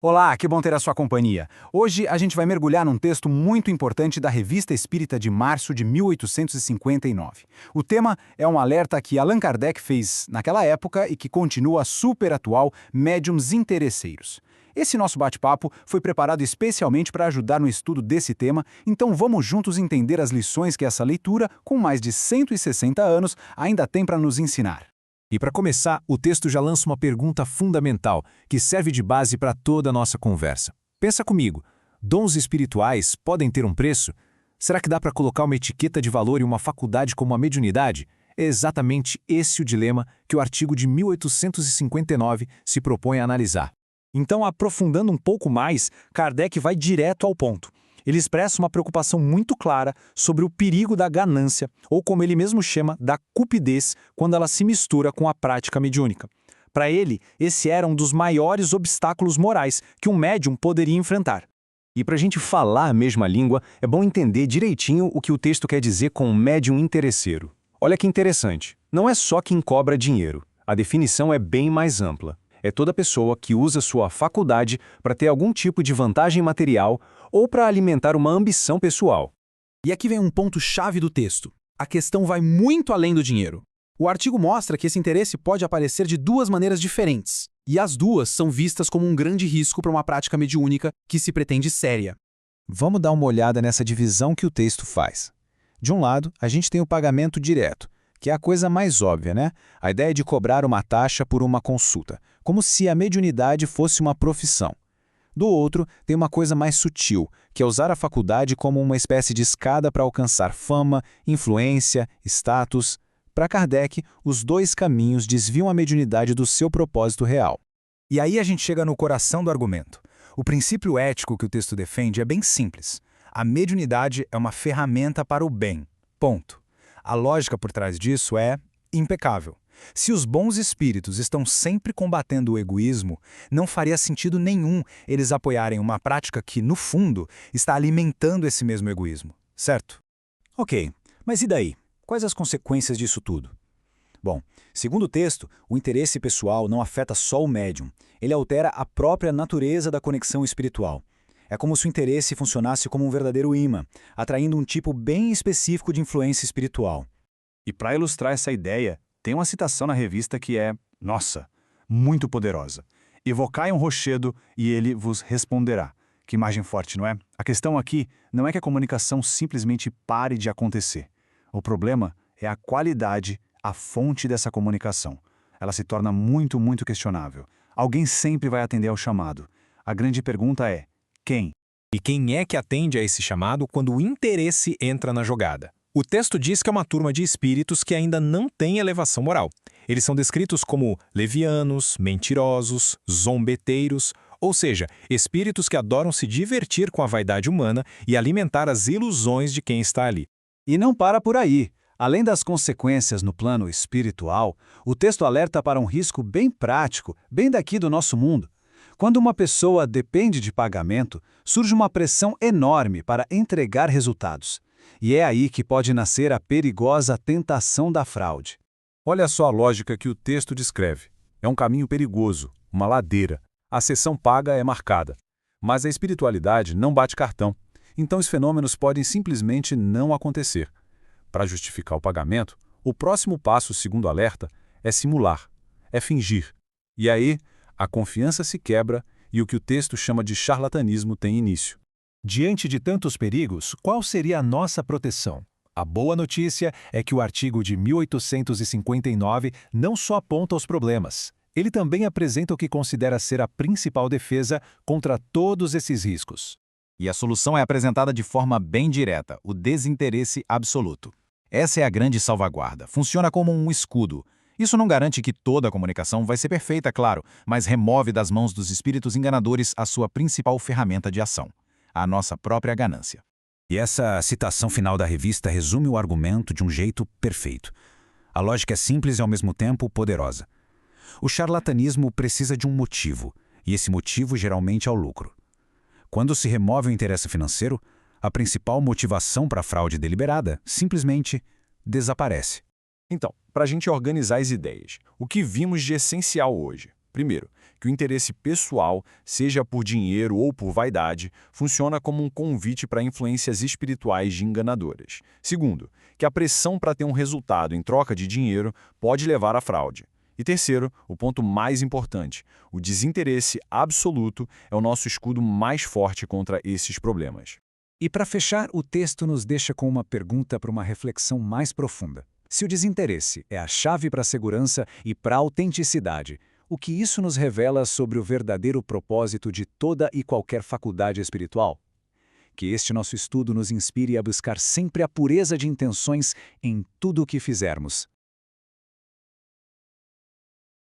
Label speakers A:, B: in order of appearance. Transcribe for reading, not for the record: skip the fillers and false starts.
A: Olá, que bom ter a sua companhia. Hoje a gente vai mergulhar num texto muito importante da Revista Espírita de março de 1859. O tema é um alerta que Allan Kardec fez naquela época e que continua super atual: médiums interesseiros. Esse nosso bate-papo foi preparado especialmente para ajudar no estudo desse tema, então vamos juntos entender as lições que essa leitura, com mais de 160 anos, ainda tem para nos ensinar.
B: E para começar, o texto já lança uma pergunta fundamental, que serve de base para toda a nossa conversa. Pensa comigo, dons espirituais podem ter um preço? Será que dá para colocar uma etiqueta de valor em uma faculdade como a mediunidade? É exatamente esse o dilema que o artigo de 1859 se propõe a analisar.
C: Então, aprofundando um pouco mais, Kardec vai direto ao ponto. Ele expressa uma preocupação muito clara sobre o perigo da ganância, ou como ele mesmo chama, da cupidez, quando ela se mistura com a prática mediúnica. Para ele, esse era um dos maiores obstáculos morais que um médium poderia enfrentar.
B: E para a gente falar a mesma língua, é bom entender direitinho o que o texto quer dizer com médium interesseiro. Olha que interessante, não é só quem cobra dinheiro. A definição é bem mais ampla. É toda pessoa que usa sua faculdade para ter algum tipo de vantagem material ou para alimentar uma ambição pessoal.
D: E aqui vem um ponto-chave do texto. A questão vai muito além do dinheiro. O artigo mostra que esse interesse pode aparecer de duas maneiras diferentes, e as duas são vistas como um grande risco para uma prática mediúnica que se pretende séria.
B: Vamos dar uma olhada nessa divisão que o texto faz. De um lado, a gente tem o pagamento direto, que é a coisa mais óbvia, né? A ideia de cobrar uma taxa por uma consulta, como se a mediunidade fosse uma profissão. Do outro, tem uma coisa mais sutil, que é usar a faculdade como uma espécie de escada para alcançar fama, influência, status. Para Kardec, os dois caminhos desviam a mediunidade do seu propósito real.
A: E aí a gente chega no coração do argumento. O princípio ético que o texto defende é bem simples. A mediunidade é uma ferramenta para o bem. Ponto. A lógica por trás disso é impecável. Se os bons espíritos estão sempre combatendo o egoísmo, não faria sentido nenhum eles apoiarem uma prática que, no fundo, está alimentando esse mesmo egoísmo, certo?
E: Ok, mas e daí? Quais as consequências disso tudo? Bom, segundo o texto, o interesse pessoal não afeta só o médium, ele altera a própria natureza da conexão espiritual. É como se o interesse funcionasse como um verdadeiro imã, atraindo um tipo bem específico de influência espiritual.
F: E para ilustrar essa ideia, tem uma citação na revista que é, nossa, muito poderosa. Evocai um rochedo e ele vos responderá. Que imagem forte, não é? A questão aqui não é que a comunicação simplesmente pare de acontecer. O problema é a qualidade, a fonte dessa comunicação. Ela se torna muito questionável. Alguém sempre vai atender ao chamado. A grande pergunta é, quem?
C: E quem é que atende a esse chamado quando o interesse entra na jogada? O texto diz que é uma turma de espíritos que ainda não tem elevação moral. Eles são descritos como levianos, mentirosos, zombeteiros, ou seja, espíritos que adoram se divertir com a vaidade humana e alimentar as ilusões de quem está ali.
E: E não para por aí. Além das consequências no plano espiritual, o texto alerta para um risco bem prático, bem daqui do nosso mundo. Quando uma pessoa depende de pagamento, surge uma pressão enorme para entregar resultados. E é aí que pode nascer a perigosa tentação da fraude.
B: Olha só a lógica que o texto descreve. É um caminho perigoso, uma ladeira. A sessão paga é marcada. Mas a espiritualidade não bate cartão. Então os fenômenos podem simplesmente não acontecer. Para justificar o pagamento, o próximo passo, segundo o alerta, é simular, é fingir. E aí, a confiança se quebra e o que o texto chama de charlatanismo tem início.
G: Diante de tantos perigos, qual seria a nossa proteção? A boa notícia é que o artigo de 1859 não só aponta os problemas, ele também apresenta o que considera ser a principal defesa contra todos esses riscos.
E: E a solução é apresentada de forma bem direta, o desinteresse absoluto. Essa é a grande salvaguarda, funciona como um escudo. Isso não garante que toda a comunicação vai ser perfeita, claro, mas remove das mãos dos espíritos enganadores a sua principal ferramenta de ação, a nossa própria ganância.
H: E essa citação final da revista resume o argumento de um jeito perfeito. A lógica é simples e ao mesmo tempo poderosa. O charlatanismo precisa de um motivo, e esse motivo geralmente é o lucro. Quando se remove o interesse financeiro, a principal motivação para a fraude deliberada simplesmente desaparece.
B: Então, para a gente organizar as ideias, o que vimos de essencial hoje? Primeiro,
F: que o interesse pessoal, seja por dinheiro ou por vaidade, funciona como um convite para influências espirituais enganadoras. Segundo, que a pressão para ter um resultado em troca de dinheiro pode levar à fraude. E terceiro, o ponto mais importante, o desinteresse absoluto é o nosso escudo mais forte contra esses problemas.
B: E para fechar, o texto nos deixa com uma pergunta para uma reflexão mais profunda. Se o desinteresse é a chave para a segurança e para a autenticidade, o que isso nos revela sobre o verdadeiro propósito de toda e qualquer faculdade espiritual? Que este nosso estudo nos inspire a buscar sempre a pureza de intenções em tudo o que fizermos.